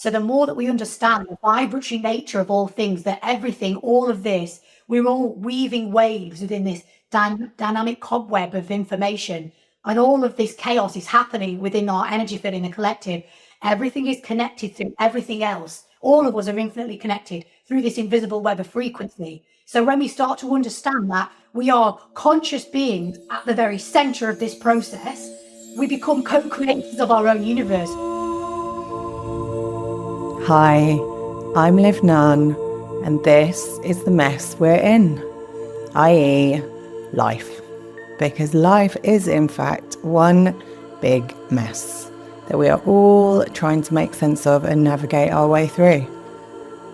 So the more that we understand the vibratory nature of all things, that everything, all of this, we're all weaving waves within this dynamic cobweb of information, and all of this chaos is happening within our energy field in the collective. Everything is connected through everything else. All of us are infinitely connected through this invisible web of frequency. So when we start to understand that we are conscious beings at the very center of this process, we become co-creators of our own universe. Hi, I'm Nunn, and this is the mess we're in, i.e. life. Because life is in fact one big mess that we are all trying to make sense of and navigate our way through.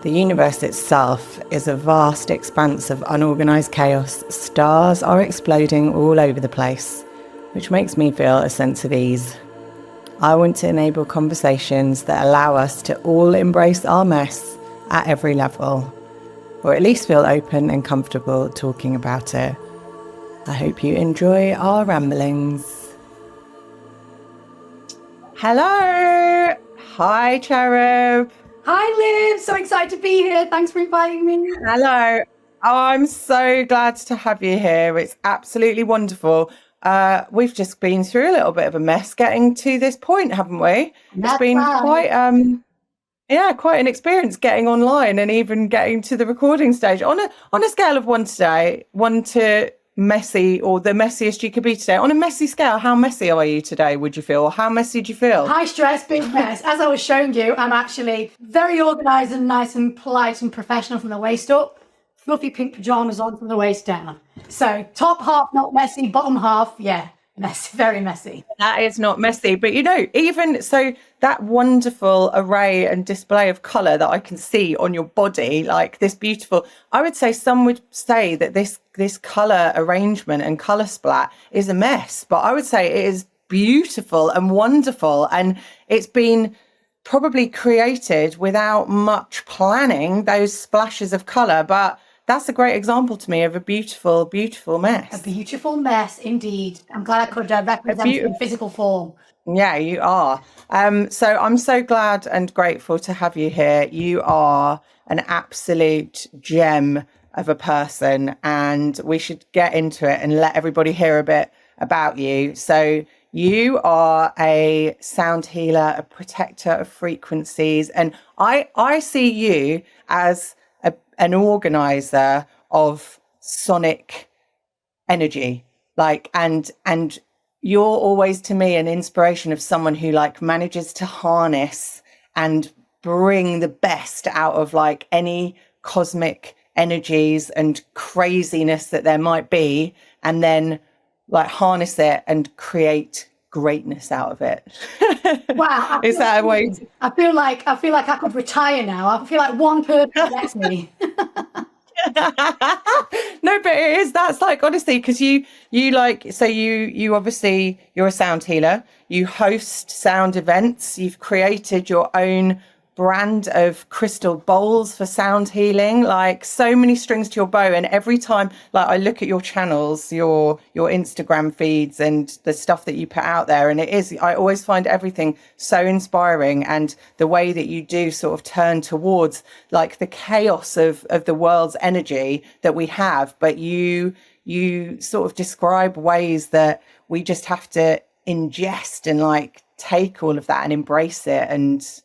The universe itself is a vast expanse of unorganized chaos. Stars are exploding all over the place, which makes me feel a sense of ease. I want to enable conversations that allow us to all embrace our mess at every level, or at least feel open and comfortable talking about it. I hope you enjoy our ramblings. Hello! Hi, Cherub! Hi, Liv. So excited to be here. Thanks for inviting me. Hello. Oh, I'm so glad to have you here. It's absolutely wonderful. We've just been through a little bit of a mess getting to this point, haven't we? It's been quite an experience getting online and even getting to the recording stage. On a scale of 1 to messy, or the messiest you could be today, on a messy scale, how messy are you today, would you feel? Or how messy do you feel? High stress, big mess. As I was showing you, I'm actually very organised and nice and polite and professional from the waist up. Fluffy pink pajamas on from the waist down. So top half not messy, bottom half, yeah, messy, very messy. That is not messy, but even so, that wonderful array and display of colour that I can see on your body, like this beautiful, I would say some would say that this colour arrangement and colour splat is a mess, but I would say it is beautiful and wonderful, and it's been probably created without much planning, those splashes of colour, but that's a great example to me of a beautiful, beautiful mess. A beautiful mess, indeed. I'm glad I could represent it in physical form. Yeah, you are. So I'm so glad and grateful to have you here. You are an absolute gem of a person, and we should get into it and let everybody hear a bit about you. So you are a sound healer, a protector of frequencies, and I see you as an organizer of sonic energy, and you're always to me an inspiration of someone who manages to harness and bring the best out of any cosmic energies and craziness that there might be, and then harness it and create greatness out of it. Wow. Is that a way? I feel like I could retire now. I feel like one person gets me. No, but it is, that's honestly, because you obviously, you're a sound healer, you host sound events, you've created your own brand of crystal bowls for sound healing, so many strings to your bow. And every time I look at your channels, your Instagram feeds and the stuff that you put out there, and I always find everything so inspiring, and the way that you do sort of turn towards the chaos of the world's energy that we have, but you sort of describe ways that we just have to ingest and take all of that and embrace it and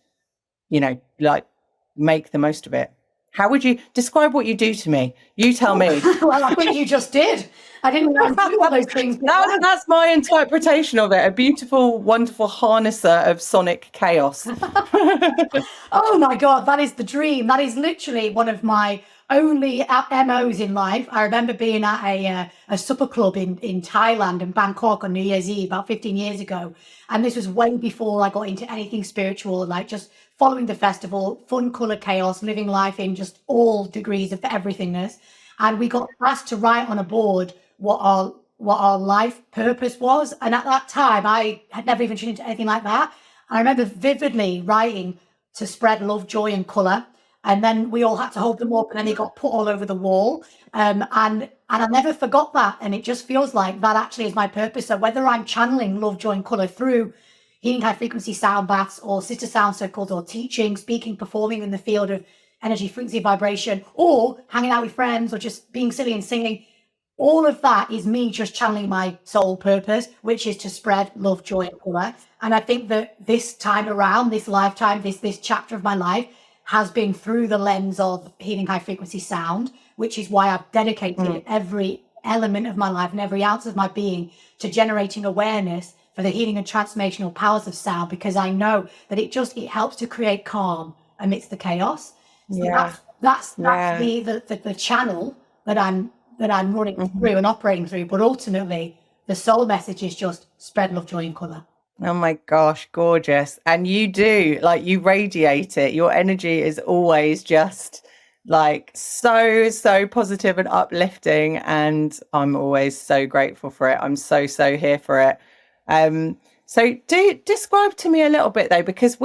make the most of it. How would you describe what you do to me? You tell me. Well, I think you just did. I didn't know all those things. That's my interpretation of it. A beautiful, wonderful harnesser of sonic chaos. Oh my God, that is the dream. That is literally one of my only MOs in life. I remember being at a supper club in Thailand and Bangkok on New Year's Eve about 15 years ago. And this was way before I got into anything spiritual, just following the festival, fun, colour, chaos, living life in just all degrees of everythingness. And we got asked to write on a board what our life purpose was. And at that time, I had never even tuned into anything like that. I remember vividly writing to spread love, joy and colour. And then we all had to hold them up, and then they got put all over the wall. And I never forgot that. And it just feels like that actually is my purpose. So whether I'm channeling love, joy and colour through, healing high frequency sound baths or sister sound circles or teaching, speaking, performing in the field of energy, frequency, vibration, or hanging out with friends or just being silly and singing. All of that is me just channeling my soul purpose, which is to spread love, joy, and colour. And I think that this time around, this lifetime, this chapter of my life has been through the lens of healing high frequency sound, which is why I've dedicated every element of my life and every ounce of my being to generating awareness for the healing and transformational powers of sound, because I know that it helps to create calm amidst the chaos. So that's the channel that I'm running through and operating through. But ultimately, the soul message is just spread love, joy, and colour. Oh my gosh, gorgeous. And you do, like, you radiate it. Your energy is always just like so positive and uplifting. And I'm always so grateful for it. I'm so here for it. So do describe to me a little bit though, because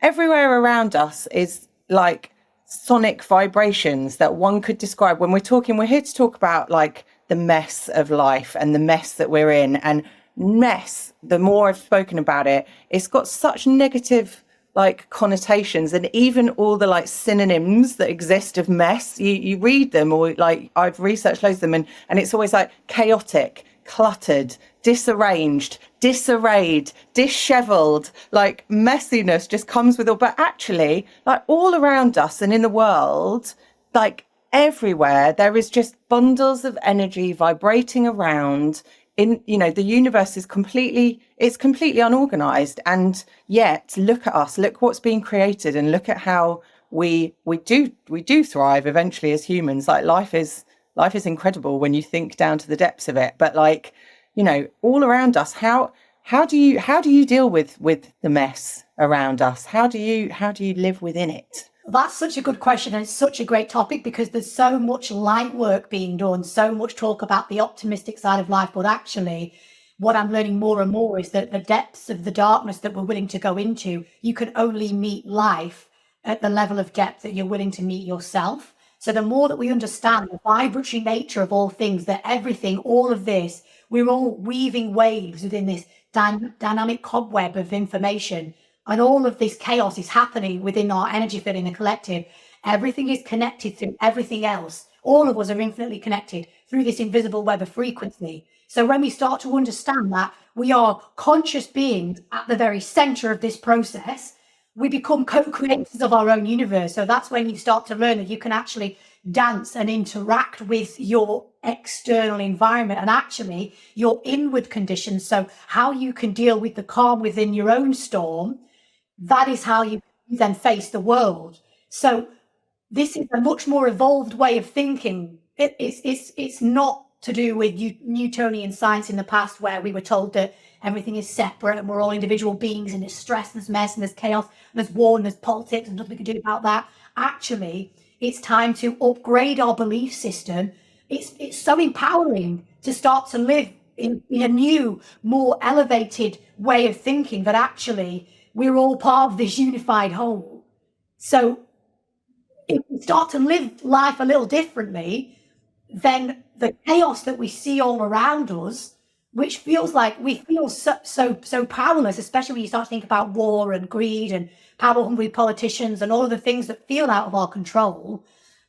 everywhere around us is like sonic vibrations that one could describe. When we're here to talk about like the mess of life and the mess that we're in. And mess, the more I've spoken about it, it's got such negative like connotations, and even all the like synonyms that exist of mess, you read them, or like I've researched loads of them, and it's always like chaotic, cluttered, disarranged, disarrayed, disheveled. Like messiness just comes with all. But actually, like all around us and in the world, like everywhere, there is just bundles of energy vibrating around. In, you know, the universe is completely unorganized, and yet look at us, look what's being created, and look at how we do thrive eventually as humans. Like life is incredible when you think down to the depths of it. But like, you know, all around us, how do you deal with the mess around us? How do you live within it? That's such a good question, and it's such a great topic, because there's so much light work being done, so much talk about the optimistic side of life. But actually, what I'm learning more and more is that the depths of the darkness that we're willing to go into, you can only meet life at the level of depth that you're willing to meet yourself. So the more that we understand the vibratory nature of all things, that everything, all of this, we're all weaving waves within this dynamic cobweb of information. And all of this chaos is happening within our energy field in the collective. Everything is connected through everything else. All of us are infinitely connected through this invisible web of frequency. So when we start to understand that we are conscious beings at the very center of this process, we become co-creators of our own universe. So that's when you start to learn that you can actually dance and interact with your external environment and actually your inward conditions. So how you can deal with the calm within your own storm, that is how you then face the world. So this is a much more evolved way of thinking. It's not to do with Newtonian science in the past, where we were told that everything is separate and we're all individual beings, and there's stress and there's mess and there's chaos and there's war and there's politics and nothing we can do about that. Actually, it's time to upgrade our belief system. It's so empowering to start to live in a new, more elevated way of thinking, that actually we're all part of this unified whole. So if we start to live life a little differently, then the chaos that we see all around us, which feels like we feel so powerless, especially when you start to think about war and greed and power-hungry politicians and all of the things that feel out of our control.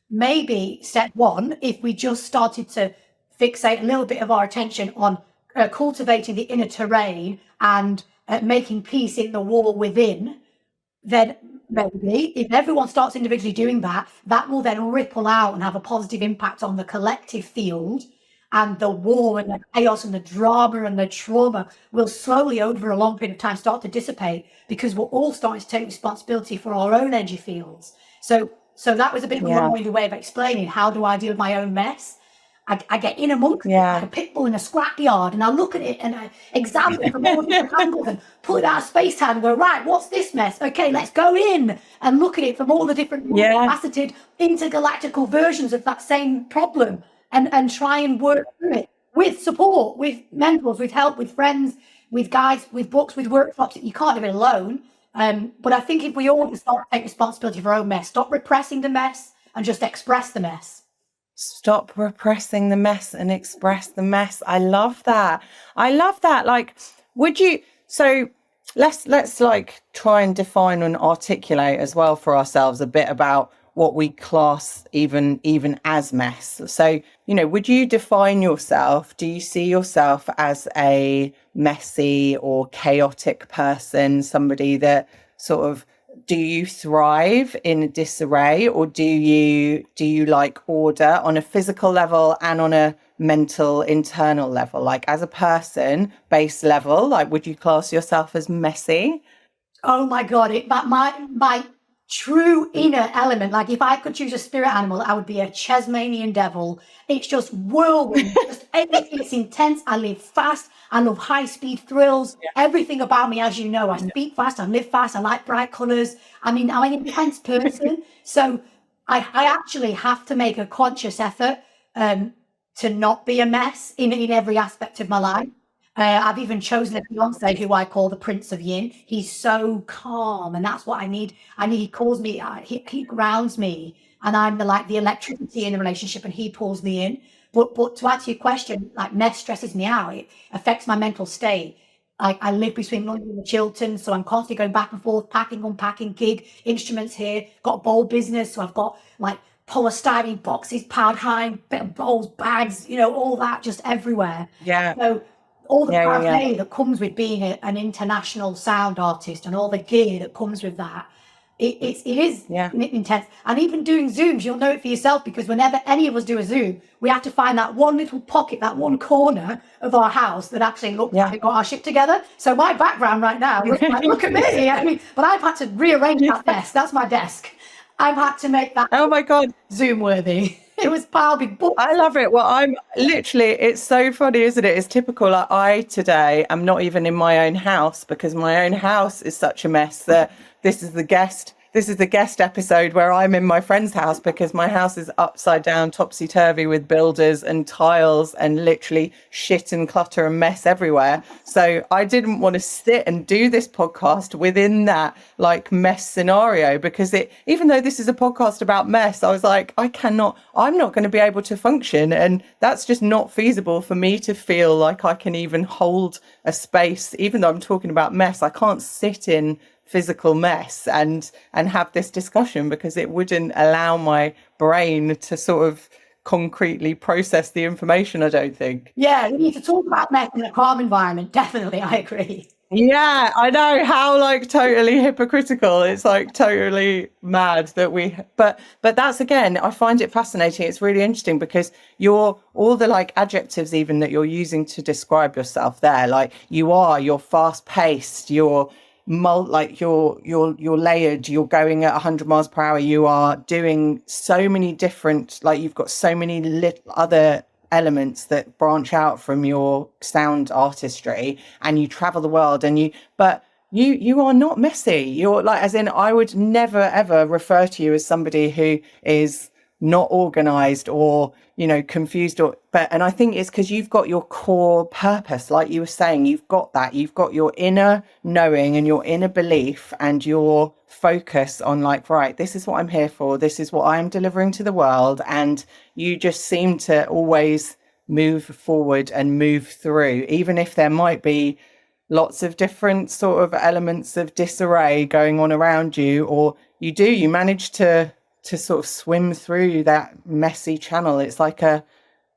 Maybe step one, if we just started to fixate a little bit of our attention on cultivating the inner terrain and making peace in the war within, then maybe if everyone starts individually doing that, that will then ripple out and have a positive impact on the collective field, and the war and the chaos and the drama and the trauma will slowly, over a long period of time, start to dissipate, because we're all starting to take responsibility for our own energy fields. So that was a bit of a long-winded way of explaining how do I deal with my own mess. I get in amongst it like a pit bull in a scrapyard, and I look at it and I examine it from all different angles and pull it out of space-time and go, right, what's this mess? Okay, let's go in and look at it from all the different faceted intergalactical versions of that same problem, and try and work through it with support, with mentors, with help, with friends, with guides, with books, with workshops. You can't do it alone. But I think if we all start to take responsibility for our own mess, stop repressing the mess and just express the mess. Stop repressing the mess and express the mess. I love that. Like, would you, so let's like try and define and articulate as well for ourselves a bit about what we class even as mess. So, would you define yourself? Do you see yourself as a messy or chaotic person, somebody that sort of, do you thrive in disarray, or do you like order on a physical level and on a mental internal level? Like as a person base level, like would you class yourself as messy? Oh my God, my true inner element, like if I could choose a spirit animal, I would be a Chesmanian devil. It's just whirlwind, just it's intense. I live fast. I love high speed thrills. Everything about me, as you know, I speak fast, I live fast, I like bright colors. I mean, I'm an intense person. So I actually have to make a conscious effort to not be a mess in every aspect of my life. I've even chosen a fiance who I call the Prince of Yin. He's so calm, and that's what I need. He calls me, he grounds me, and I'm the electricity in the relationship, and he pulls me in. But to answer your question, like mess stresses me out. It affects my mental state. I live between London and Chiltern, so I'm constantly going back and forth, packing, unpacking, gig, instruments here. Got a bowl business, so I've got like polystyrene boxes piled high, bit of bowls, bags, all that just everywhere. Yeah. So all the Yeah, yeah, yeah. paraphernalia that comes with being an international sound artist and all the gear that comes with that, it is Yeah. intense. And even doing Zooms, you'll know it for yourself, because whenever any of us do a Zoom, we have to find that one little pocket, that one corner of our house that actually looks like we've got our shit together. So my background right now looks like, look at me. I mean, but I've had to rearrange that desk. That's my desk. I've had to make that Oh my God. Zoom worthy. It was piled with books. I love it. Well, I'm literally, it's so funny, isn't it? It's typical. Like I today am not even in my own house because my own house is such a mess that this is the guest episode where I'm in my friend's house because my house is upside down, topsy turvy with builders and tiles and literally shit and clutter and mess everywhere. So I didn't want to sit and do this podcast within that like mess scenario, because even though this is a podcast about mess, I was like, I'm not going to be able to function. And that's just not feasible for me to feel like I can even hold a space. Even though I'm talking about mess, I can't sit in physical mess and have this discussion because it wouldn't allow my brain to sort of concretely process the information, I don't think. Yeah, we need to talk about mess in a calm environment. Definitely, I agree. Yeah, I know, how like totally hypocritical. It's like totally mad that but that's, again, I find it fascinating. It's really interesting because all the like adjectives even that you're using to describe yourself there, like you're fast paced, you're layered, you're going at 100 miles per hour, you are doing so many different, like you've got so many other elements that branch out from your sound artistry, and you travel the world, but you are not messy. You're like, as in, I would never ever refer to you as somebody who is not organized or confused, and I think it's because you've got your core purpose, like you were saying. You've got your inner knowing and your inner belief and your focus on like, right, this is what I'm here for, this is what I'm delivering to the world, and you just seem to always move forward and move through, even if there might be lots of different sort of elements of disarray going on around you, or you manage to sort of swim through that messy channel. It's like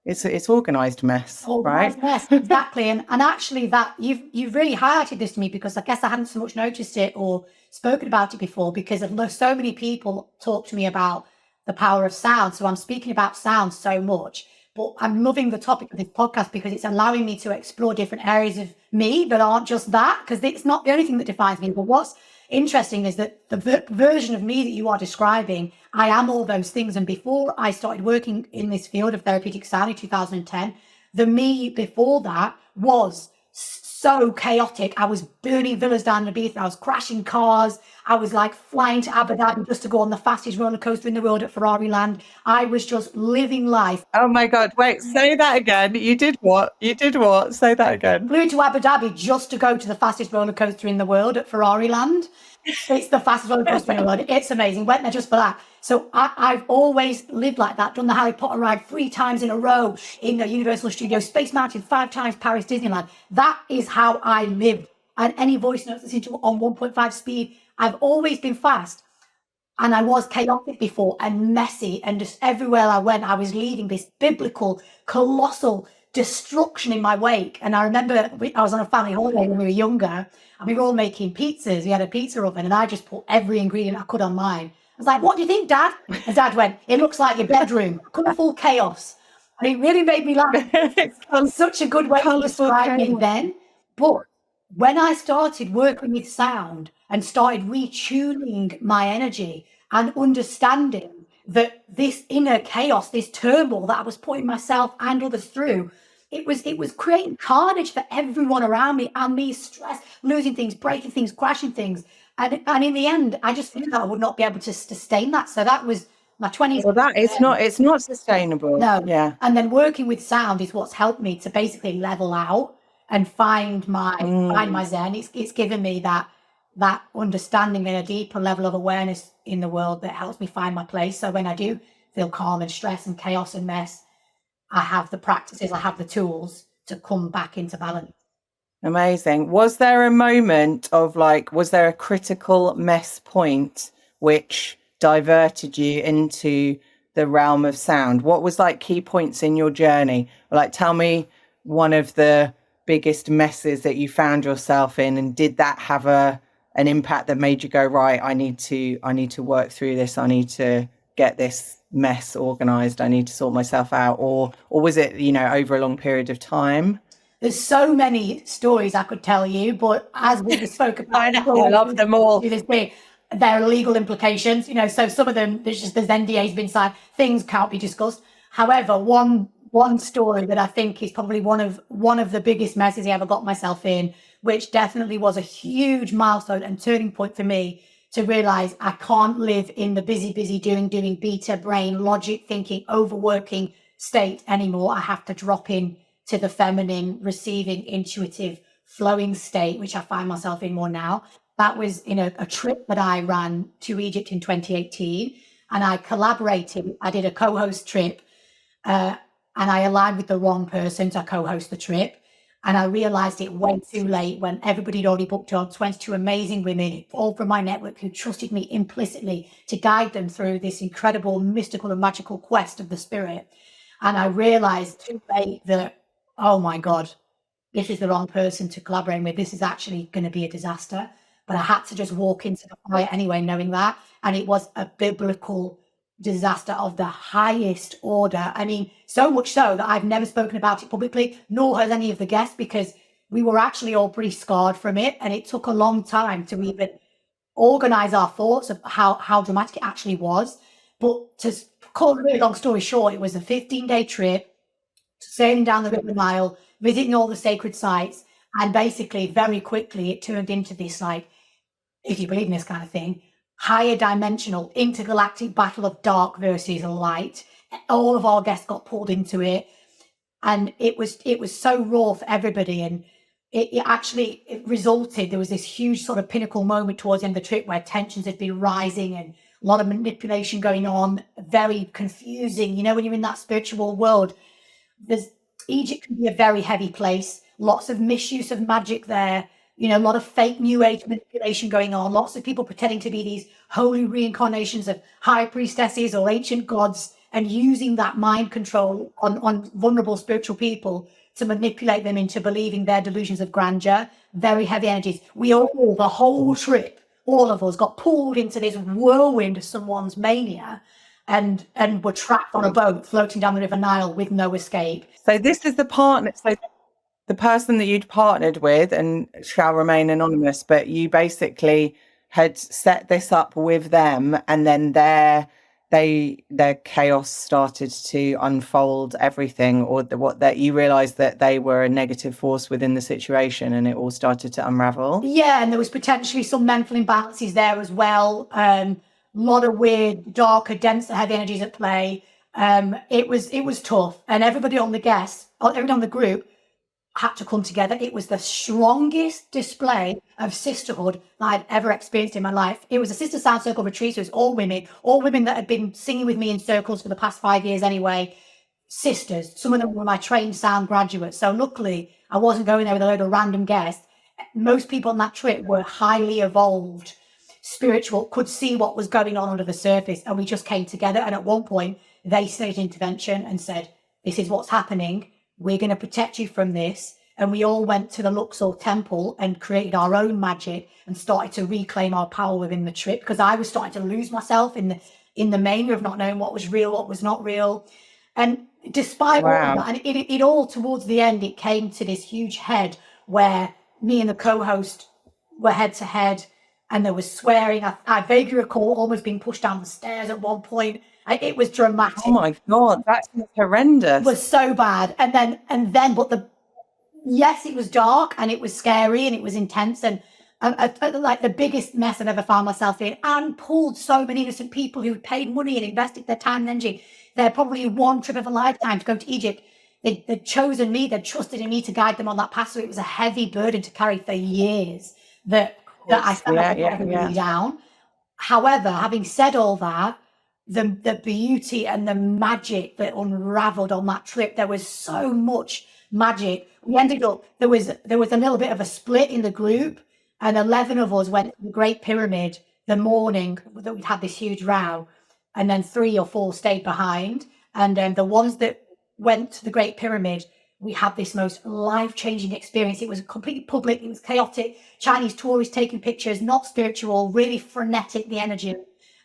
it's organized mess, Organized right? mess, exactly. And actually, that you've really highlighted this to me, because I guess I hadn't so much noticed it or spoken about it before, because so many people talk to me about the power of sound. So I'm speaking about sound so much, but I'm loving the topic of this podcast because it's allowing me to explore different areas of me that aren't just that, because it's not the only thing that defines me. But what's interesting is that the version of me that you are describing, I am all those things. And before I started working in this field of therapeutic sound in 2010, the me before that was so chaotic. I was burning villas down in Ibiza. I was crashing cars. I was like flying to Abu Dhabi just to go on the fastest roller coaster in the world at Ferrari Land. I was just living life. Oh my God, wait, say that again. You did what? Say that again. Flew to Abu Dhabi just to go to the fastest roller coaster in the world at Ferrari Land. It's the fastest roller coaster in the world. It's amazing. Went there just for that. So I've always lived like that. Done the Harry Potter ride 3 times in a row in the Universal Studios, Space Mountain 5 times, Paris Disneyland. That is how I lived. and any voice notes listening to on 1.5 speed. I've always been fast. And I was chaotic before and messy, and just everywhere I went, I was leaving this biblical, colossal destruction in my wake. And I remember I was on a family holiday when we were younger, and we were all making pizzas. We had a pizza oven, and I just put every ingredient I could on mine. I was like, "What do you think, Dad?" And Dad went, "It looks like your bedroom, colourful chaos." And it really made me laugh. It's such a good way to describe me then. But when I started working with sound and started retuning my energy and understanding that this inner chaos, this turmoil that I was putting myself and others through, it was creating carnage for everyone around me, and me stress, losing things, breaking things, crashing things. And in the end, I just knew that I would not be able to sustain that. So that was my 20s. Well, that it's not sustainable. No. Yeah. And then working with sound is what's helped me to basically level out and find my zen. It's given me that understanding and a deeper level of awareness in the world that helps me find my place. So when I do feel calm and stress and chaos and mess, I have the practices, I have the tools to come back into balance. Amazing. Was there a moment of was there a critical mess point which diverted you into the realm of sound? What was key points in your journey? Tell me one of the biggest messes that you found yourself in, and did that have an impact that made you go, right, I need to work through this, I need to get this mess organized, I need to sort myself out, or was it over a long period of time? There's so many stories I could tell you, but as we spoke about, I know, I love them all. There are legal implications, so some of them there's NDAs been signed, things can't be discussed. However, one story that I think is probably one of the biggest messes I ever got myself in, which definitely was a huge milestone and turning point for me to realize I can't live in the busy doing beta brain logic thinking overworking state anymore. I have to drop in to the feminine, receiving, intuitive, flowing state, which I find myself in more now. That was a trip that I ran to Egypt in 2018, and I collaborated. I did a co-host trip, and I aligned with the wrong person to co-host the trip. And I realized it way too late when everybody had already booked on 22 amazing women, all from my network, who trusted me implicitly to guide them through this incredible, mystical and magical quest of the spirit. And I realized too late that, oh my God, this is the wrong person to collaborate with. This is actually going to be a disaster. But I had to just walk into the fire anyway, knowing that. And it was a biblical disaster of the highest order. I mean, so much so that I've never spoken about it publicly, nor has any of the guests, because we were actually all pretty scarred from it. And it took a long time to even organize our thoughts of how dramatic it actually was. But to cut a really long story short, it was a 15-day trip, sailing down the River Nile, visiting all the sacred sites. And basically, very quickly, it turned into this, if you believe in this kind of thing, higher dimensional intergalactic battle of dark versus light. All of our guests got pulled into it, and it was so raw for everybody. And it resulted, there was this huge sort of pinnacle moment towards the end of the trip where tensions had been rising and a lot of manipulation going on, very confusing. When you're in that spiritual world, Egypt can be a very heavy place, lots of misuse of magic there, a lot of fake new age manipulation going on, lots of people pretending to be these holy reincarnations of high priestesses or ancient gods, and using that mind control on vulnerable spiritual people to manipulate them into believing their delusions of grandeur. Very heavy energies. We all, the whole trip, all of us got pulled into this whirlwind of someone's mania, and were trapped on a boat floating down the River Nile with no escape. So this is the partner. So the person that you'd partnered with, and shall remain anonymous, but you basically had set this up with them, and then their chaos started to unfold everything, or that you realized that they were a negative force within the situation, and it all started to unravel. Yeah, and there was potentially some mental imbalances there as well. A lot of weird, darker, denser, heavy energies at play. It was tough, and everybody on the group had to come together. It was the strongest display of sisterhood that I'd ever experienced in my life. It was a sister sound circle retreat, so it was all women that had been singing with me in circles for the past 5 years anyway. Sisters, some of them were my trained sound graduates. So luckily I wasn't going there with a load of random guests. most people on that trip were highly evolved, spiritual, could see what was going on under the surface, and we just came together. And at one point, they staged intervention and said, "This is what's happening. We're going to protect you from this." And we all went to the Luxor temple and created our own magic and started to reclaim our power within the trip, because I was starting to lose myself in the mania of not knowing what was real, what was not real. And despite all of Wow. that, and it all towards the end, it came to this huge head where me and the co-host were head to head, and there was swearing. I vaguely recall almost being pushed down the stairs at one point. It was dramatic. Oh my God, that's horrendous. It was so bad. And then, but yes, it was dark and it was scary and it was intense, and like the biggest mess I've ever found myself in, and pulled so many innocent people who paid money and invested their time and energy. They're probably one trip of a lifetime to go to Egypt. They'd chosen me, they'd trusted in me to guide them on that path. So it was a heavy burden to carry for years that I felt like I got everybody down. However, having said all that, the beauty and the magic that unraveled on that trip, there was so much magic. We ended up, there was a little bit of a split in the group, and 11 of us went to the Great Pyramid the morning that we'd had this huge row, and then 3 or 4 stayed behind. And the ones that went to the Great Pyramid, we had this most life-changing experience. It was completely public, it was chaotic, Chinese tourists taking pictures, not spiritual, really frenetic, the energy.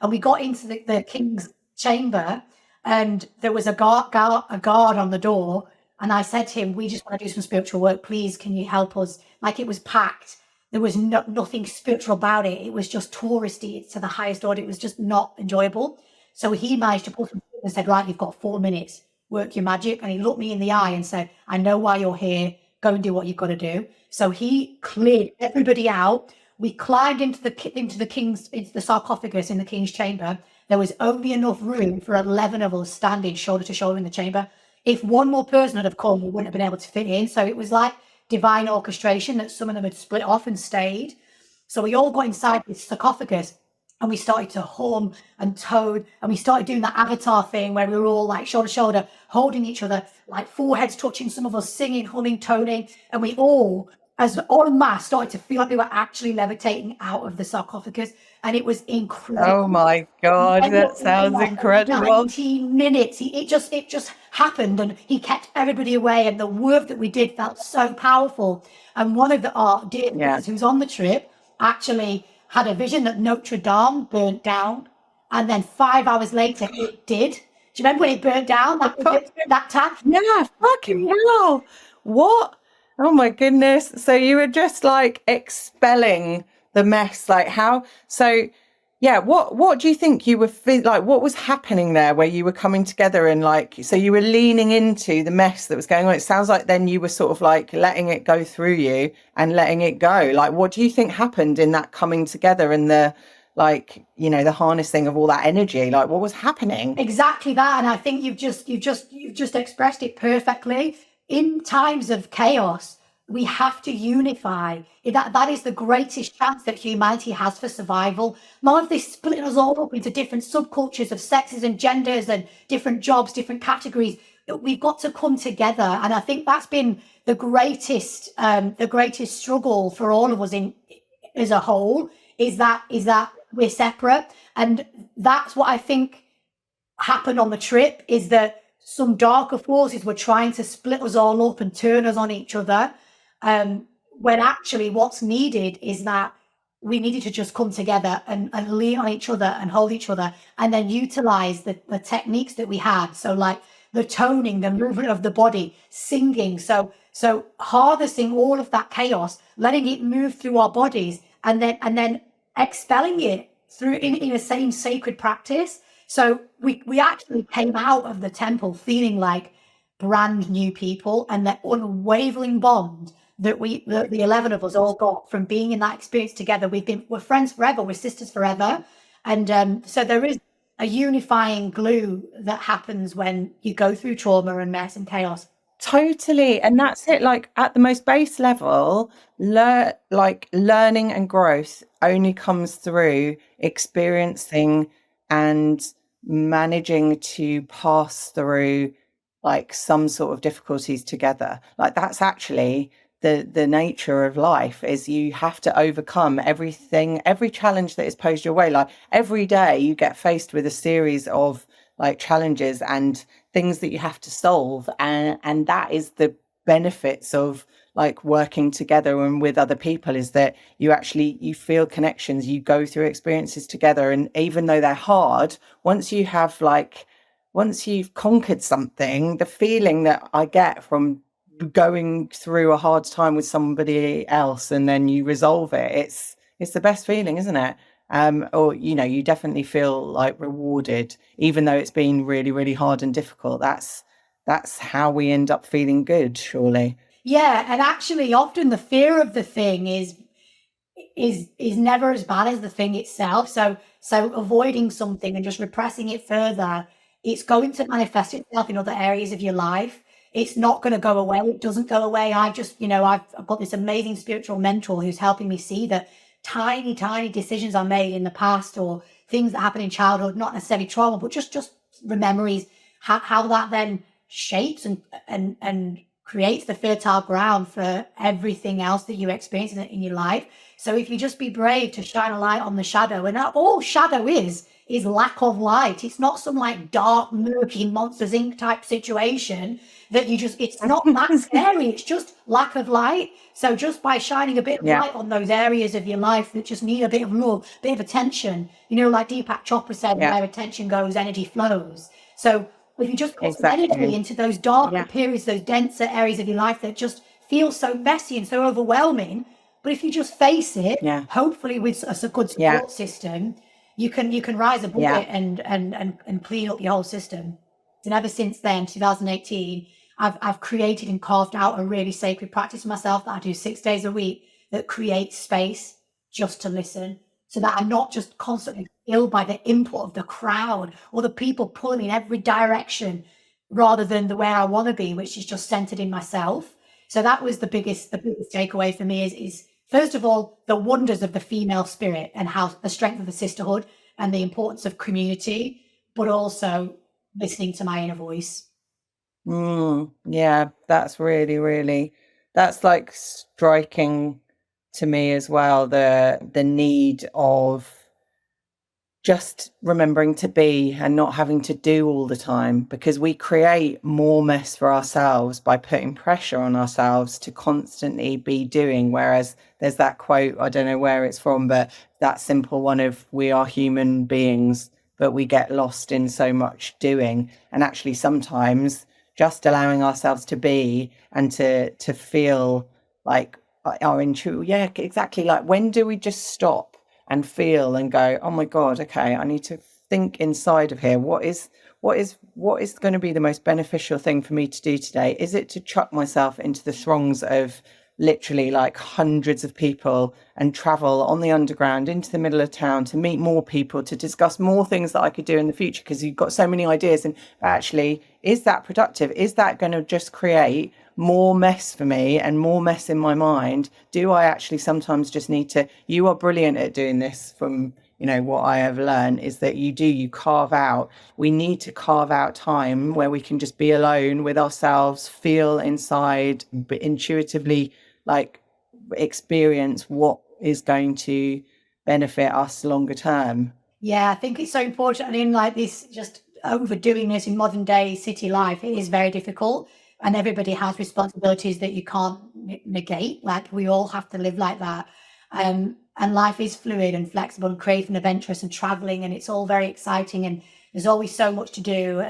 And we got into the king's chamber, and there was a guard on the door. And I said to him, "We just want to do some spiritual work. Please, can you help us?" Like, it was packed. There was nothing spiritual about it. It was just touristy to the highest order. It was just not enjoyable. So he managed to pull some and said, "Right, you've got 4 minutes. Work your magic." And he looked me in the eye and said, "I know why you're here. Go and do what you've got to do." So he cleared everybody out. We climbed into the sarcophagus in the king's chamber. There was only enough room for 11 of us standing shoulder to shoulder in the chamber. If one more person had have come, we wouldn't have been able to fit in. So it was like divine orchestration that some of them had split off and stayed. So we all got inside this sarcophagus, and we started to hum and toad, and we started doing that avatar thing where we were all like shoulder to shoulder, holding each other, like foreheads touching, some of us singing, humming, toning, and we all, as en masse, started to feel like we were actually levitating out of the sarcophagus, and it was incredible. Oh my God, that sounds incredible. 19 minutes. It just happened, and he kept everybody away, and the work that we did felt so powerful. And one of the art dealers who's on the trip actually had a vision that Notre Dame burnt down, and then 5 hours later it did. Do you remember when it burnt down? That time? Yeah, fucking hell. What? Oh my goodness. So you were just like expelling the mess. Like, how? So yeah, what do you think you were like? What was happening there where you were coming together, and like, so you were leaning into the mess that was going on? It sounds like then you were sort of like letting it go through you and letting it go. Like, what do you think happened in that coming together and the, like, you know, the harnessing of all that energy? Like, what was happening? Exactly that. And I think you've just expressed it perfectly. In times of chaos, we have to unify. That is the greatest chance that humanity has for survival. None of this splitting us all up into different subcultures of sexes and genders and different jobs, different categories. We've got to come together. And I think that's been the greatest struggle for all of us as a whole, is that we're separate. And that's what I think happened on the trip, is that some darker forces were trying to split us all up and turn us on each other, when actually what's needed is that we needed to just come together and lean on each other and hold each other, and then utilize the techniques that we had. So like the toning, the movement of the body, singing. So harnessing all of that chaos, letting it move through our bodies, and then expelling it through in a same sacred practice. So we actually came out of the temple feeling like brand new people, and that unwavering bond that the 11 of us all got from being in that experience together. We're friends forever, we're sisters forever. And so there is a unifying glue that happens when you go through trauma and mess and chaos. Totally. And that's it. Like, at the most base level, like learning and growth only comes through experiencing and managing to pass through like some sort of difficulties together. Like, that's actually the nature of life is you have to overcome everything, every challenge that is posed your way. Like every day you get faced with a series of like challenges and things that you have to solve, and that is the benefits of like working together and with other people, is that you feel connections, you go through experiences together, and even though they're hard, once you've conquered something, the feeling that I get from going through a hard time with somebody else and then you resolve it, it's the best feeling, isn't it? Or you definitely feel like rewarded, even though it's been really, really hard and difficult. That's how we end up feeling good, surely. Yeah, and actually often the fear of the thing is never as bad as the thing itself. So avoiding something and just repressing it further, it's going to manifest itself in other areas of your life. It's not going to go away. It doesn't go away. I've got this amazing spiritual mentor who's helping me see that tiny, tiny decisions I made in the past, or things that happen in childhood, not necessarily trauma, but just memories, how that then shapes and creates the fertile ground for everything else that you experience in your life. So if you just be brave to shine a light on the shadow, and all shadow is lack of light. It's not some like dark, murky Monsters Inc. type situation that it's not that scary. It's just lack of light. So just by shining a bit of light on those areas of your life that just need a bit of love, a bit of attention, like Deepak Chopra said, where attention goes, energy flows. So if you just put some energy into those darker periods, those denser areas of your life that just feel so messy and so overwhelming, but if you just face it, hopefully with a good support system, you can rise above it and clean up your whole system. And ever since then, 2018, I've created and carved out a really sacred practice for myself that I do 6 days a week that creates space just to listen, so that I'm not just constantly filled by the input of the crowd or the people pulling me in every direction, rather than the where I want to be, which is just centered in myself. So that was the biggest takeaway for me is first of all, the wonders of the female spirit and how the strength of the sisterhood and the importance of community, but also listening to my inner voice. Yeah, that's really, really, that's like striking to me as well, the need of just remembering to be and not having to do all the time, because we create more mess for ourselves by putting pressure on ourselves to constantly be doing. Whereas there's that quote, I don't know where it's from, but that simple one of we are human beings, but we get lost in so much doing. And actually sometimes just allowing ourselves to be and to feel like our intuition. Yeah, exactly. Like when do we just stop and feel and go, oh my God, okay, I need to think inside of here. What is going to be the most beneficial thing for me to do today? Is it to chuck myself into the throngs of literally like hundreds of people and travel on the underground into the middle of town to meet more people, to discuss more things that I could do in the future, because you've got so many ideas? And actually, is that productive? Is that going to just create more mess for me and more mess in my mind? Do I actually sometimes just need to, you are brilliant at doing this from, what I have learned is that we need to carve out time where we can just be alone with ourselves, feel inside, but intuitively like experience what is going to benefit us longer term. Yeah, I think it's so important. And in like this, just overdoing this in modern day city life, it is very difficult. And everybody has responsibilities that you can't negate. Like we all have to live like that. And life is fluid and flexible and creative and adventurous and traveling, and it's all very exciting. And there's always so much to do,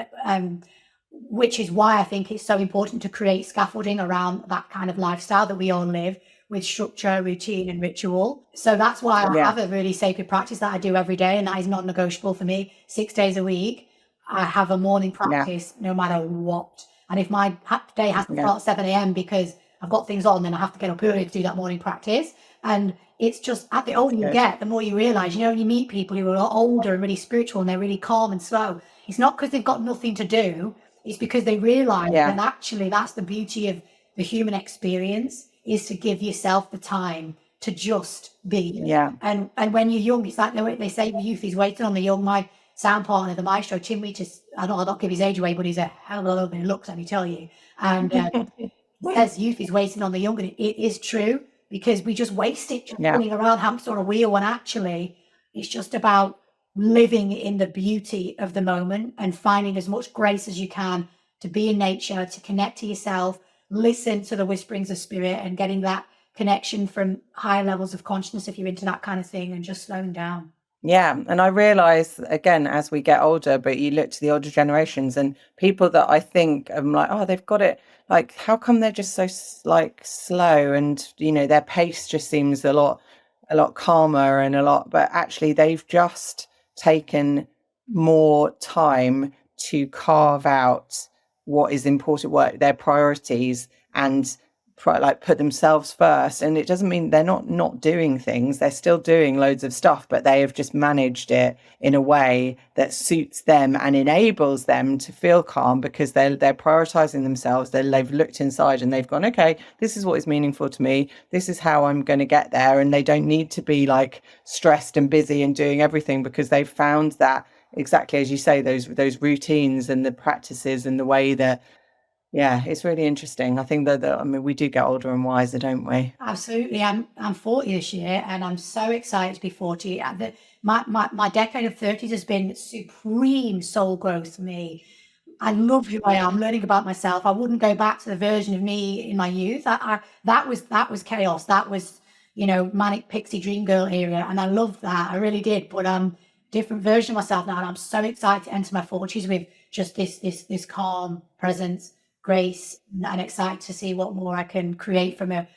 which is why I think it's so important to create scaffolding around that kind of lifestyle that we all live with structure, routine, and ritual. So that's why I have a really sacred practice that I do every day, and that is non-negotiable for me. 6 days a week, I have a morning practice no matter what. And if my day has to start at 7 a.m. because I've got things on, then I have to get up early to do that morning practice. And it's just, at the older you get, the more you realize, you meet people who are a lot older and really spiritual and they're really calm and slow. It's not because they've got nothing to do. It's because they realize that actually that's the beauty of the human experience, is to give yourself the time to just be. And when you're young, it's like they say youth is waiting on the young. My sound partner, the maestro, Tim Wheatus, I'll not give his age away, but he's a hell of a lot of looks, let me tell you. And says youth is wasting on the young, and it is true, because we just waste it just Yeah. running around hamster on a wheel, when actually it's just about living in the beauty of the moment and finding as much grace as you can to be in nature, to connect to yourself, listen to the whisperings of spirit, and getting that connection from higher levels of consciousness if you're into that kind of thing, and just slowing down. Yeah. And I realize again, as we get older, but you look to the older generations and people that I think I'm like, oh, they've got it. Like, how come they're just so like slow, and their pace just seems a lot calmer and a lot, but actually they've just taken more time to carve out what is important, what their priorities, and like put themselves first. And it doesn't mean they're not doing things, they're still doing loads of stuff, but they have just managed it in a way that suits them and enables them to feel calm, because they're prioritizing themselves. They've looked inside and they've gone, okay, this is what is meaningful to me, this is how I'm going to get there. And they don't need to be like stressed and busy and doing everything, because they've found that, exactly as you say, those routines and the practices and the way that, yeah, it's really interesting. I think that I mean, we do get older and wiser, don't we? Absolutely. I'm 40 this year, and I'm so excited to be 40. My decade of 30s has been supreme soul growth for me. I love who I am, learning about myself. I wouldn't go back to the version of me in my youth. That was chaos. That was, manic pixie dream girl area, and I loved that. I really did. But different version of myself now, and I'm so excited to enter my 40s with just this calm presence, grace, and excited to see what more I can create from a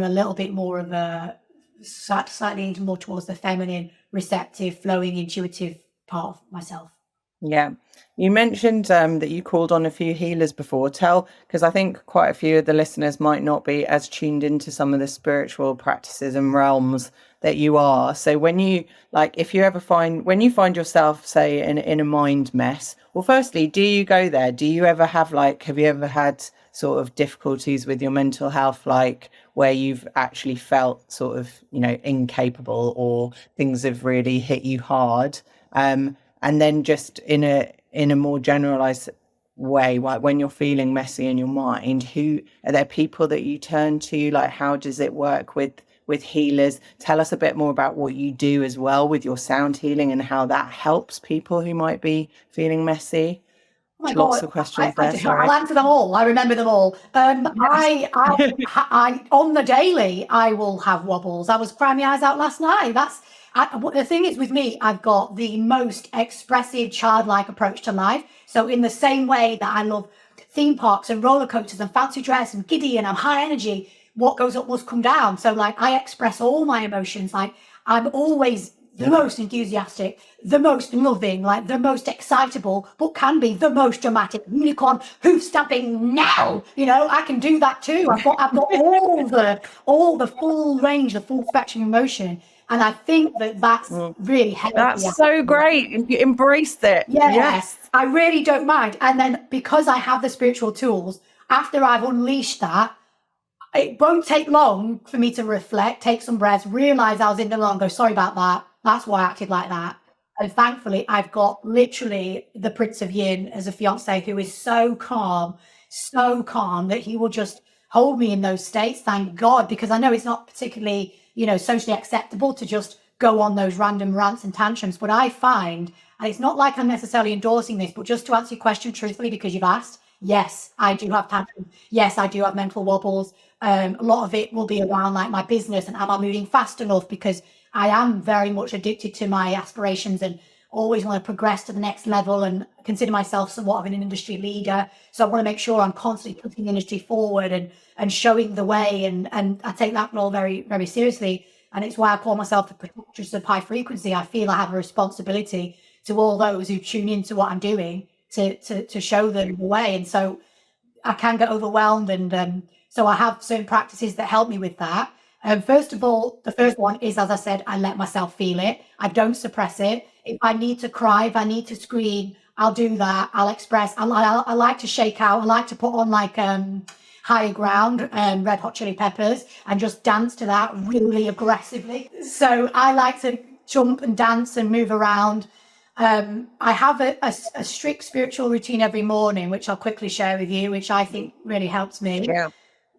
little bit more of a slightly more towards the feminine, receptive, flowing, intuitive part of myself. Yeah. You mentioned that you called on a few healers before. Because I think quite a few of the listeners might not be as tuned into some of the spiritual practices and realms that you are. So when you if you ever when you find yourself, say, in a mind mess, well, firstly, do you go there? Do you ever have have you ever had sort of difficulties with your mental health, like where you've actually felt sort of, incapable, or things have really hit you hard? And then just in a more generalized way, like when you're feeling messy in your mind, who are there people that you turn to? Like, how does it work with healers? Tell us a bit more about what you do as well with your sound healing, and how that helps people who might be feeling messy. Oh my Lots God, of questions there. Sorry. I'll answer them all. I remember them all. I on the daily, I will have wobbles. I was crying my eyes out last night. The thing is with me, I've got the most expressive, childlike approach to life. So in the same way that I love theme parks and roller coasters and fancy dress and giddy and I'm high energy, what goes up must come down. So I express all my emotions. I'm always the most enthusiastic, the most loving, the most excitable, but can be the most dramatic unicorn hoof stamping now. I can do that too. I've got all the full range, the full spectrum of emotion. And I think that's really healthy. That's so great. You embraced it. Yes. I really don't mind. And then because I have the spiritual tools, after I've unleashed that, it won't take long for me to reflect, take some breaths, realize I was in the wrong, go, sorry about that. That's why I acted like that. And thankfully, I've got literally the Prince of Yin as a fiance who is so calm that he will just hold me in those states. Thank God, because I know it's not particularly, socially acceptable to just go on those random rants and tantrums. But I find, and it's not like I'm necessarily endorsing this, but just to answer your question truthfully, because you've asked, yes, I do have tantrums. Yes, I do have mental wobbles. A lot of it will be around my business and am I moving fast enough, because I am very much addicted to my aspirations and always want to progress to the next level and consider myself somewhat of an industry leader. So I want to make sure I'm constantly putting the industry forward and showing the way. And I take that role very, very seriously. And it's why I call myself the protectress of high frequency. I feel I have a responsibility to all those who tune into what I'm doing to show them the way. And so I can get overwhelmed. And so I have certain practices that help me with that. First of all, the first one is, as I said, I let myself feel it. I don't suppress it. If I need to cry, if I need to scream, I'll do that. I'll express. I like to shake out. I like to put on Higher Ground and Red Hot Chili Peppers and just dance to that really aggressively. So I like to jump and dance and move around. I have a strict spiritual routine every morning, which I'll quickly share with you, which I think really helps me. Yeah.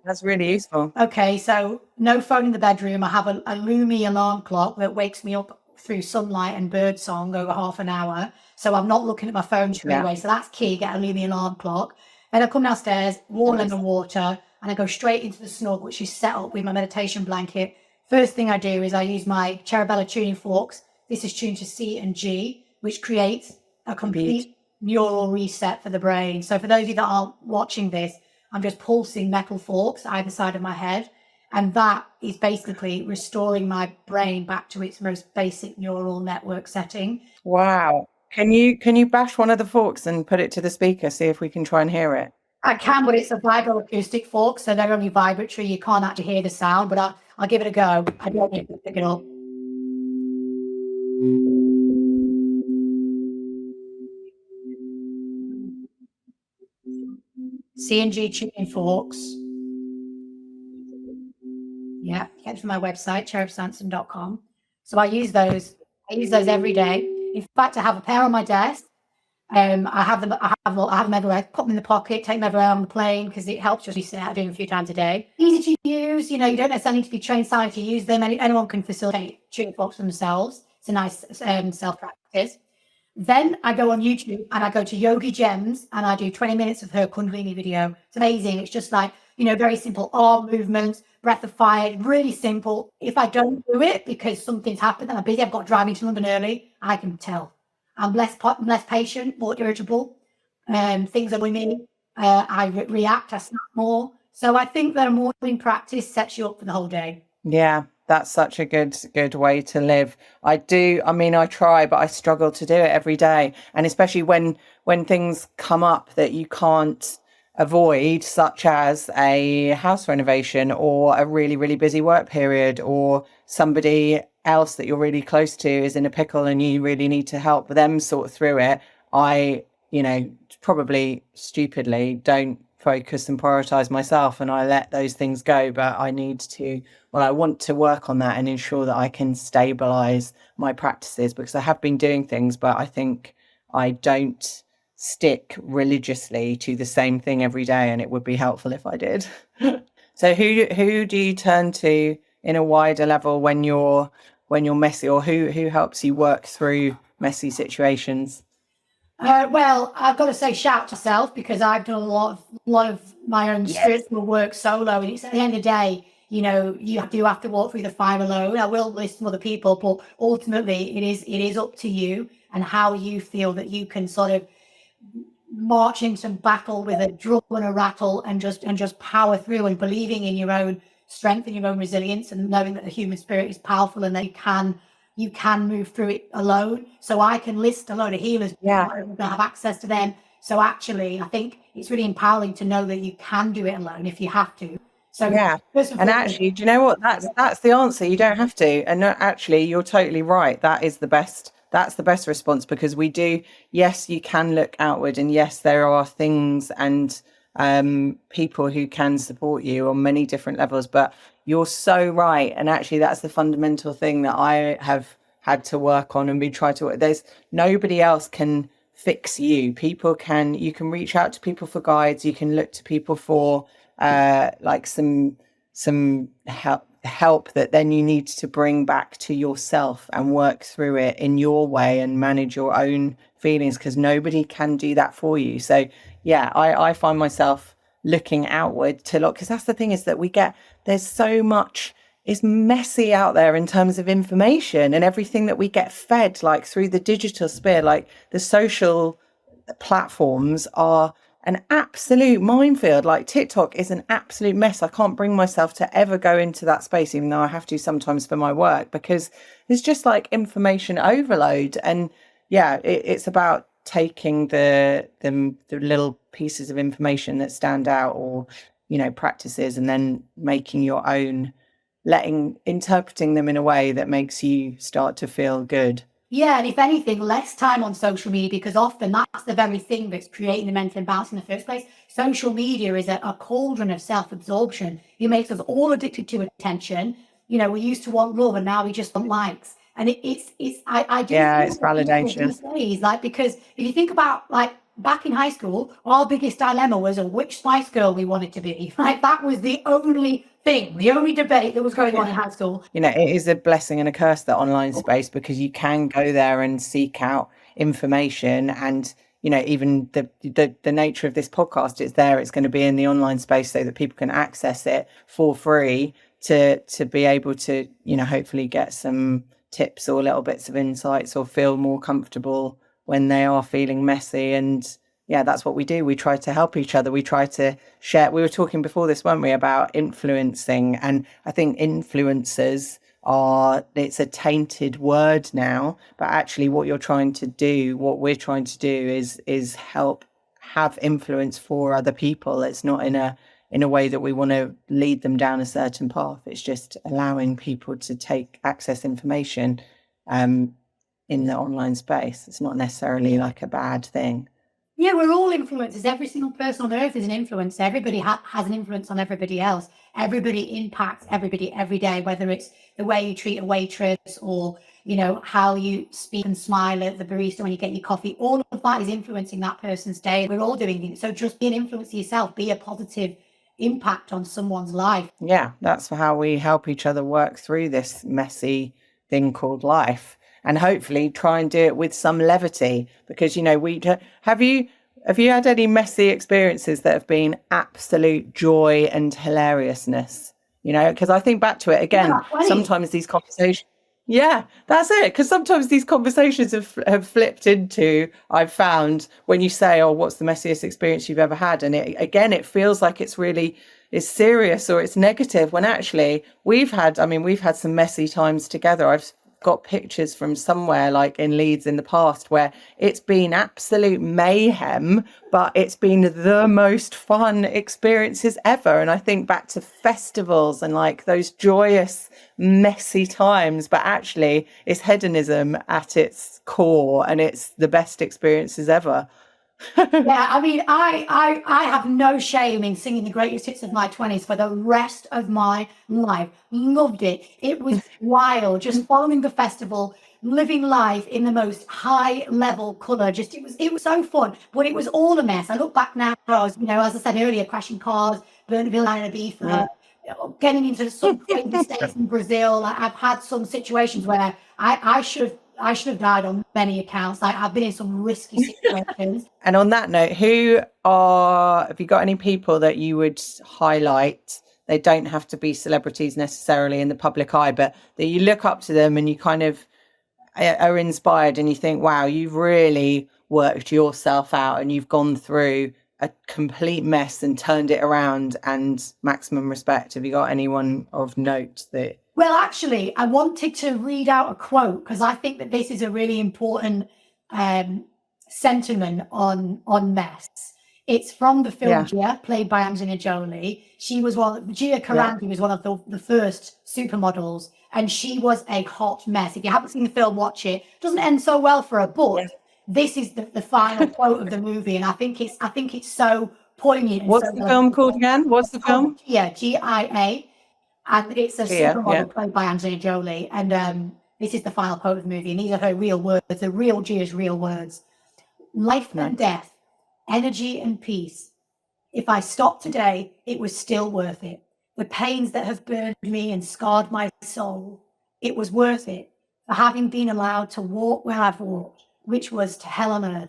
That's really useful. Okay, so no phone in the bedroom. I have a Lumi alarm clock that wakes me up through sunlight and bird song over half an hour. So I'm not looking at my phone straight Yeah. away. So that's key, get a Lumi alarm clock. Then I come downstairs, warm lemon water, and I go straight into the snug, which is set up with my meditation blanket. First thing I do is I use my Cherub tuning forks. This is tuned to C and G, which creates a complete neural reset for the brain. So for those of you that aren't watching this, I'm just pulsing metal forks either side of my head. And that is basically restoring my brain back to its most basic neural network setting. Wow. Can you bash one of the forks and put it to the speaker, see if we can try and hear it? I can, but it's a vibroacoustic fork, so they're only vibratory. You can't actually hear the sound, but I'll give it a go. I don't need to pick it up. C&G tuning forks. Yeah, get it from my website, cherubsanson.com. So I use those. I use those every day. In fact, I have a pair on my desk. I have them. I have them everywhere. Put them in the pocket. Take them everywhere on the plane because it helps just reset. I do them a few times a day. Easy to use. You know, you don't necessarily need to be trained science to use them. Anyone can facilitate tuning forks themselves. It's a nice self practice. Then I go on YouTube and I go to Yogi Gems and I do 20 minutes of her Kundalini video. It's amazing. It's just like, you know, very simple arm movements, breath of fire, really simple. If I don't do it because something's happened and I'm busy, I've got to drive into London early, I can tell. I'm less patient, more irritable. Things annoy me. I react, I snap more. So I think that a morning practice sets you up for the whole day. Yeah, that's such a good way to live. I mean, I try, but I struggle to do it every day. And especially when things come up that you can't avoid, such as a house renovation or a really, really busy work period, or somebody else that you're really close to is in a pickle and you really need to help them sort through it. I, probably stupidly don't focus and prioritize myself and I let those things go. But I want to work on that and ensure that I can stabilize my practices, because I have been doing things, but I think I don't stick religiously to the same thing every day, and it would be helpful if I did. So who do you turn to in a wider level when you're messy, or who helps you work through messy situations? Well, I've got to say, shout to self, because I've done a lot of my own spiritual work solo. And it's at the end of the day, you know, you do have to walk through the fire alone. I will listen to other people, but ultimately, it is up to you and how you feel that you can sort of march into battle with a drum and a rattle and just power through, and believing in your own strength and your own resilience, and knowing that the human spirit is powerful and that you can move through it alone. So I can list a load of healers, have access to them. So actually, I think it's really empowering to know that you can do it alone if you have to. So and actually, do you know what? That's the answer. You don't have to. And actually, you're totally right. That's the best response, because yes, you can look outward, and yes, there are things and people who can support you on many different levels, but you're so right. And actually, that's the fundamental thing that I have had to work on and there's nobody else can fix you. You can reach out to people for guides. You can look to people for like some help that then you need to bring back to yourself and work through it in your way and manage your own feelings, because nobody can do that for you. So I find myself looking outward to look, because that's the thing, is that there's so much is messy out there in terms of information and everything that we get fed, like through the digital sphere. Like the social platforms are an absolute minefield. Like TikTok is an absolute mess. I can't bring myself to ever go into that space, even though I have to sometimes for my work, because it's just like information overload. And it's about taking the little pieces of information that stand out, or practices, and then making your own, interpreting them in a way that makes you start to feel good. Yeah, and if anything, less time on social media, because often that's the very thing that's creating the mental imbalance in the first place. Social media is a cauldron of self-absorption. It makes us all addicted to attention. You know, we used to want love, and now we just want likes. And I do. It's validation. These days, like, because if you think about like back in high school, our biggest dilemma was which Spice Girl we wanted to be. Like, that was the only thing, the only debate that was going on in high school. You know, it is a blessing and a curse, that online space, because you can go there and seek out information. And, you know, even the nature of this podcast is there. It's going to be in the online space so that people can access it for free to be able to, you know, hopefully get some tips or little bits of insights, or feel more comfortable when they are feeling messy. And yeah, that's what we do. We try to help each other. We try to share. We were talking before this, weren't we, about influencing? And I think influencers it's a tainted word now, but actually what we're trying to do is help have influence for other people. It's not in a way that we want to lead them down a certain path. It's just allowing people to access information in the online space. It's not necessarily like a bad thing. Yeah, we're all influencers. Every single person on earth is an influencer. Everybody has an influence on everybody else. Everybody impacts everybody every day, whether it's the way you treat a waitress, or, you know, how you speak and smile at the barista when you get your coffee. All of that is influencing that person's day. We're all doing things. So just be an influencer yourself. Be a positive impact on someone's life. Yeah, that's how we help each other work through this messy thing called life. And hopefully try and do it with some levity, because, you know, have you had any messy experiences that have been absolute joy and hilariousness? You know, because I think back to it again, sometimes these conversations, yeah, that's it. Because sometimes these conversations have flipped into, I've found, when you say, oh, what's the messiest experience you've ever had? And it feels like it's serious, or it's negative, when actually we've had some messy times together. I've got pictures from somewhere like in Leeds in the past where it's been absolute mayhem, but it's been the most fun experiences ever. And I think back to festivals and like those joyous, messy times, but actually it's hedonism at its core, and it's the best experiences ever. Yeah, I mean, I have no shame in singing the greatest hits of my 20s for the rest of my life. Loved it. It was wild, just following the festival, living life in the most high level colour. Just it was so fun, but it was all a mess. I look back now, I was, you know, as I said earlier, crashing cars, burning Villa and Ibiza, getting into some crazy states in Brazil. I've had some situations where I should have died on many accounts. I've been in some risky situations. And on that note, have you got any people that you would highlight? They don't have to be celebrities necessarily in the public eye, but that you look up to them and you kind of are inspired, and you think, wow, you've really worked yourself out and you've gone through a complete mess and turned it around, and maximum respect. Have you got anyone of note that... Well, actually, I wanted to read out a quote, because I think that this is a really important sentiment on mess. It's from the film Gia, played by Angelina Jolie. Gia Carandi was one of the first supermodels, and she was a hot mess. If you haven't seen the film, watch it. It doesn't end so well for her, but this is the final quote of the movie, and I think it's so poignant. What's the film called again? What's the film? Yeah, Gia. And it's a supermodel played by Angelina Jolie. And this is the final quote of the movie. And these are her real words, the real Gia's real words. Life and death, energy and peace. If I stopped today, it was still worth it. The pains that have burned me and scarred my soul, it was worth it for having been allowed to walk where I've walked, which was to hell on earth.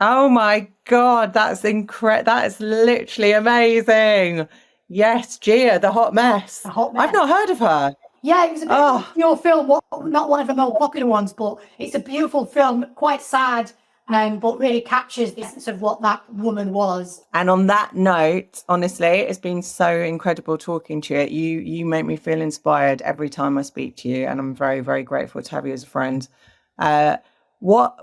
Oh my God, that's incredible. That is literally amazing. Yes, Gia, the hot mess. I've not heard of her. Yeah, it was a bit of your film, not one of the more popular ones, but it's a beautiful film, quite sad, but really captures the essence of what that woman was. And on that note, honestly, it's been so incredible talking to you. You make me feel inspired every time I speak to you, and I'm very, very grateful to have you as a friend.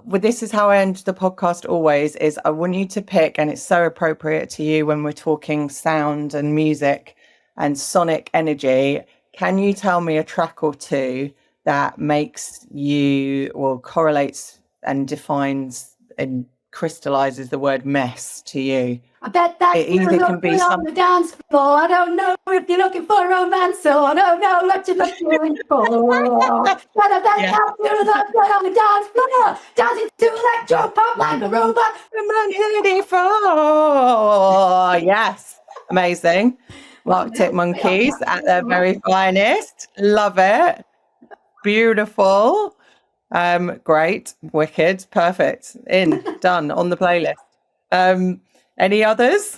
This is how I end the podcast always, is I want you to pick, and it's so appropriate to you when we're talking sound and music and sonic energy. Can you tell me a track or two that makes you, or correlates and defines and crystallizes the word mess to you? I bet that It either can be on the dance floor. I don't know if you're looking for romance, so I don't know what you're looking for. But I bet Yeah. that you're on the dance floor, dancing to electro pop like a robot. Yes, amazing. Arctic Monkeys at their very finest. Love it. Beautiful. Great, wicked, perfect. Done on the playlist. Any others?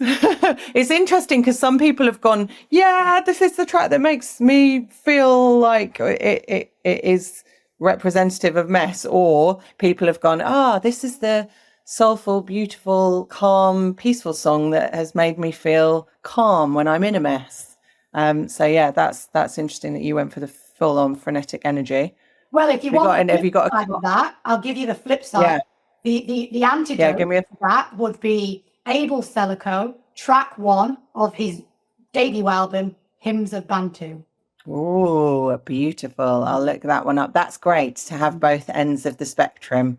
It's interesting because some people have gone, yeah, this is the track that makes me feel like it is representative of mess, or people have gone, this is the soulful, beautiful, calm, peaceful song that has made me feel calm when I'm in a mess. So yeah, that's interesting that you went for the full-on frenetic energy. Well, if you want have you got that, I'll give you the flip side. Yeah. The antidote Yeah, give me to that would be Abel Selico, track 1 of his debut album, Hymns of Bantu. Oh, beautiful. I'll look that one up. That's great to have both ends of the spectrum.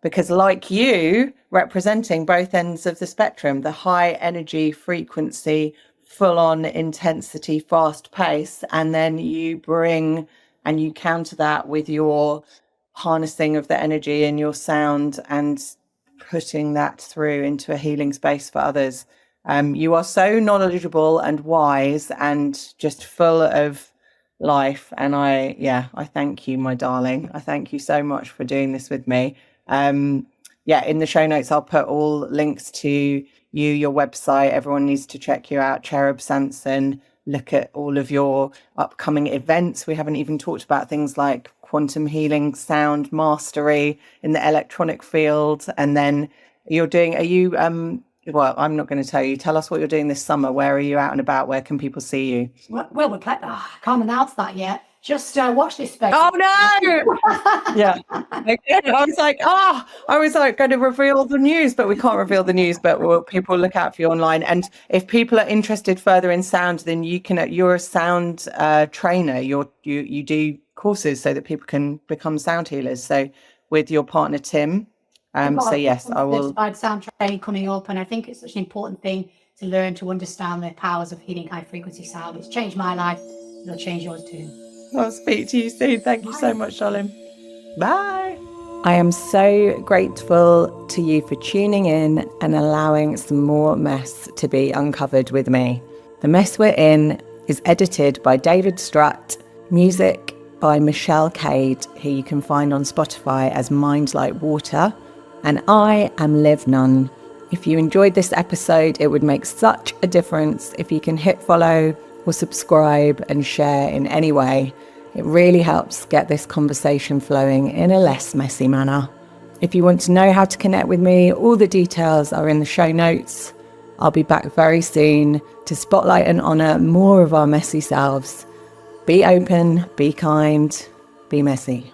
Because like you, representing both ends of the spectrum, the high energy frequency, full on intensity, fast pace, and then you bring and you counter that with your harnessing of the energy in your sound and putting that through into a healing space for others. You are so knowledgeable and wise and just full of life. And I thank you, my darling. I thank you so much for doing this with me. In the show notes, I'll put all links to you, your website. Everyone needs to check you out, Cherub SANSON. Look at all of your upcoming events. We haven't even talked about things like quantum healing, sound mastery in the electronic field. And then well, I'm not going to tell you. Tell us what you're doing this summer. Where are you out and about? Where can people see you? Well, I can't announce that yet. Just watch this space. Oh no! Yeah. I was like going to reveal the news, but we can't reveal the news. But people look out for you online. And if people are interested further in sound, then you're a sound trainer. You do courses so that people can become sound healers. So with your partner Tim. So yes, I will. Sound training coming up, and I think it's such an important thing to learn to understand the powers of healing high frequency sound. It's changed my life. It'll change yours too. I'll speak to you soon. Thank you so much, darling. Bye. I am so grateful to you for tuning in and allowing some more mess to be uncovered with me. The Mess We're In is edited by David Strutt, music by Michelle Cade, who you can find on Spotify as Mind Like Water. And I am Liv Nunn. If you enjoyed this episode, it would make such a difference if you can hit follow or subscribe and share in any way. It really helps get this conversation flowing in a less messy manner. If you want to know how to connect with me, all the details are in the show notes. I'll be back very soon to spotlight and honour more of our messy selves. Be open, be kind, be messy.